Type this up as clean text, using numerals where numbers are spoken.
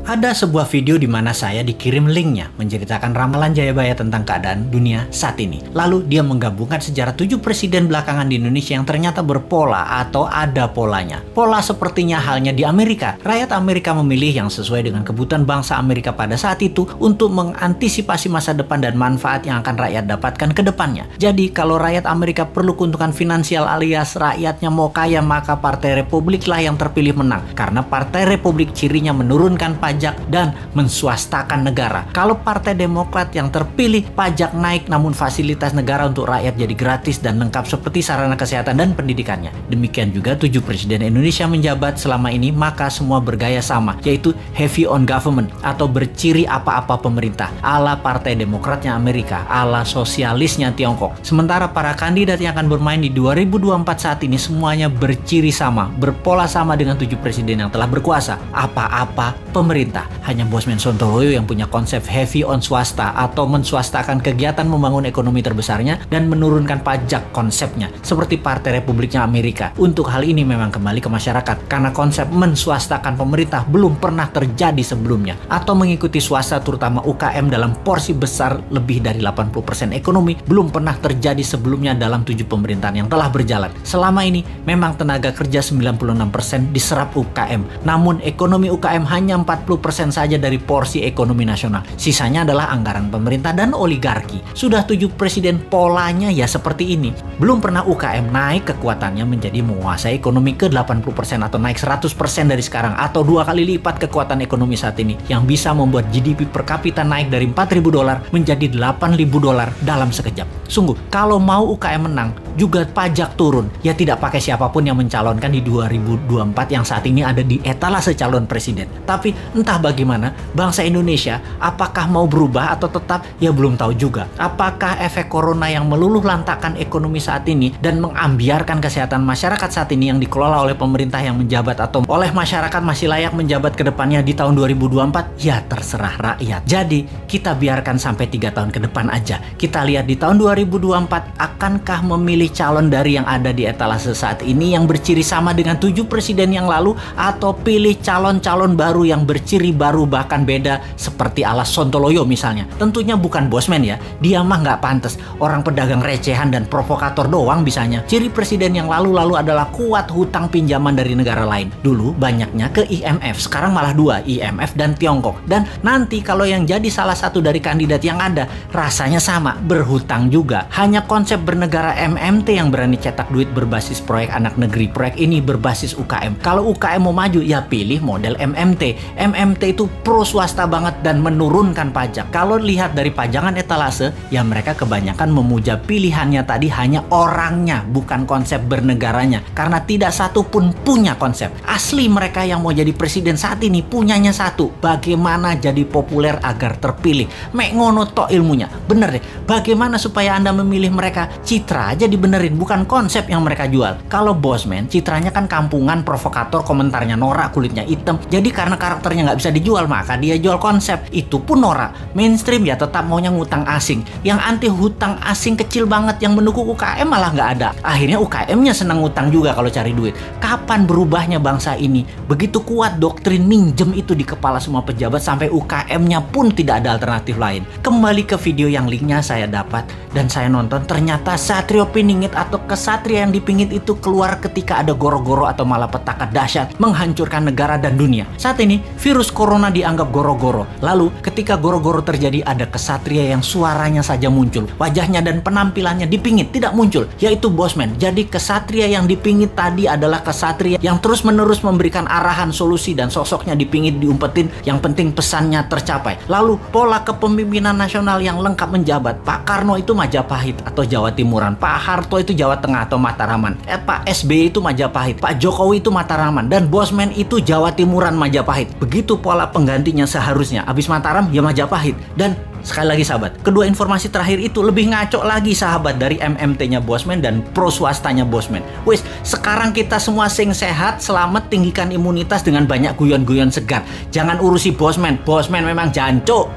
Ada sebuah video di mana saya dikirim linknya menceritakan ramalan Jayabaya tentang keadaan dunia saat ini. Lalu dia menggabungkan sejarah 7 presiden belakangan di Indonesia yang ternyata berpola atau ada polanya. Pola sepertinya halnya di Amerika. Rakyat Amerika memilih yang sesuai dengan kebutuhan bangsa Amerika pada saat itu untuk mengantisipasi masa depan dan manfaat yang akan rakyat dapatkan ke depannya. Jadi kalau rakyat Amerika perlu keuntungan finansial alias rakyatnya mau kaya, maka Partai Republik lah yang terpilih menang. Karena Partai Republik cirinya menurunkan pajak dan menswastakan negara. Kalau Partai Demokrat yang terpilih, pajak naik namun fasilitas negara untuk rakyat jadi gratis dan lengkap seperti sarana kesehatan dan pendidikannya. Demikian juga 7 presiden Indonesia menjabat selama ini, maka semua bergaya sama, yaitu heavy on government atau berciri apa-apa pemerintah, ala Partai Demokratnya Amerika, ala sosialisnya Tiongkok. Sementara para kandidat yang akan bermain di 2024 saat ini semuanya berciri sama, berpola sama dengan 7 presiden yang telah berkuasa, apa-apa pemerintah. Hanya Bosman Sontoloyo yang punya konsep heavy on swasta atau menswastakan kegiatan membangun ekonomi terbesarnya dan menurunkan pajak konsepnya seperti Partai Republiknya Amerika. Untuk hal ini memang kembali ke masyarakat karena konsep menswastakan pemerintah belum pernah terjadi sebelumnya, atau mengikuti swasta terutama UKM dalam porsi besar lebih dari 80% ekonomi belum pernah terjadi sebelumnya dalam 7 pemerintahan yang telah berjalan. Selama ini memang tenaga kerja 96% diserap UKM, namun ekonomi UKM hanya 40% saja dari porsi ekonomi nasional. Sisanya adalah anggaran pemerintah dan oligarki. Sudah 7 presiden polanya ya seperti ini. Belum pernah UKM naik kekuatannya menjadi menguasai ekonomi ke 80% atau naik 100% dari sekarang, atau 2 kali lipat kekuatan ekonomi saat ini yang bisa membuat GDP per kapita naik dari $4.000 menjadi $8.000 dalam sekejap. Sungguh, kalau mau UKM menang, juga pajak turun. Ya tidak pakai siapapun yang mencalonkan di 2024 yang saat ini ada di etalase calon presiden. Tapi entah bagaimana, bangsa Indonesia apakah mau berubah atau tetap, ya belum tahu juga. Apakah efek corona yang meluluh lantakkan ekonomi saat ini dan mengambiarkan kesehatan masyarakat saat ini yang dikelola oleh pemerintah yang menjabat atau oleh masyarakat masih layak menjabat ke depannya di tahun 2024? Ya terserah rakyat. Jadi kita biarkan sampai 3 tahun ke depan aja. Kita lihat di tahun 2024 akankah memilih calon dari yang ada di etalase saat ini yang berciri sama dengan 7 presiden yang lalu, atau pilih calon-calon baru yang berciri baru bahkan beda seperti ala Sontoloyo misalnya. Tentunya bukan Bosman ya, dia mah nggak pantas, orang pedagang recehan dan provokator doang bisanya. Ciri presiden yang lalu-lalu adalah kuat hutang pinjaman dari negara lain. Dulu banyaknya ke IMF, sekarang malah 2, IMF dan Tiongkok. Dan nanti kalau yang jadi salah satu dari kandidat yang ada, rasanya sama, berhutang juga. Hanya konsep bernegara MMT yang berani cetak duit berbasis proyek anak negeri. Proyek ini berbasis UKM. Kalau UKM mau maju, ya pilih model MMT. MMT itu pro swasta banget dan menurunkan pajak. Kalau lihat dari pajangan etalase, ya mereka kebanyakan memuja pilihannya tadi hanya orangnya, bukan konsep bernegaranya. Karena tidak satu pun punya konsep. Asli mereka yang mau jadi presiden saat ini punyanya satu, bagaimana jadi populer agar terpilih. Mek ngono tok ilmunya. Bener deh, bagaimana supaya Anda memilih mereka? Citra aja dibenerin, bukan konsep yang mereka jual. Kalau Bosman, citranya kan kampungan, provokator, komentarnya norak, kulitnya hitam. Jadi karena karakternya nggak bisa dijual, maka dia jual konsep. Itu pun norak. Mainstream ya tetap maunya ngutang asing. Yang anti hutang asing kecil banget, yang mendukung UKM malah nggak ada. Akhirnya UKM-nya senang ngutang juga kalau cari duit. Kapan berubahnya bangsa ini? Begitu kuat doktrin minjem itu di kepala semua pejabat sampai UKM-nya pun tidak ada alternatif lain. Kembali ke video yang linknya saya dapat dan saya nonton, ternyata Satrio Piningit atau kesatria yang dipingit itu keluar ketika ada goro-goro atau malapetaka dahsyat menghancurkan negara dan dunia. Saat ini virus corona dianggap goro-goro. Lalu ketika goro-goro terjadi, ada kesatria yang suaranya saja muncul, wajahnya dan penampilannya dipingit tidak muncul, yaitu Bosman. Jadi kesatria yang dipingit tadi adalah kesatria yang terus-menerus memberikan arahan, solusi, dan sosoknya dipingit, diumpetin, yang penting pesannya tercapai. Lalu pola kepemimpinan nasional yang lengkap menjabat. Pak Karno itu Majapahit atau Jawa Timuran, Pak Harto itu Jawa Tengah atau Mataraman, Pak SBY itu Majapahit, Pak Jokowi itu Mataraman, dan Bosman itu Jawa Timuran Majapahit. Begitu pola penggantinya seharusnya. Abis Mataram ya Majapahit. Dan sekali lagi sahabat, kedua informasi terakhir itu lebih ngaco lagi sahabat dari MMT-nya Bosman dan pro swastanya Bosman. Wis, sekarang kita semua sing sehat, selamat, tinggikan imunitas dengan banyak guyon-guyon segar. Jangan urusi Bosman. Bosman memang jancuk.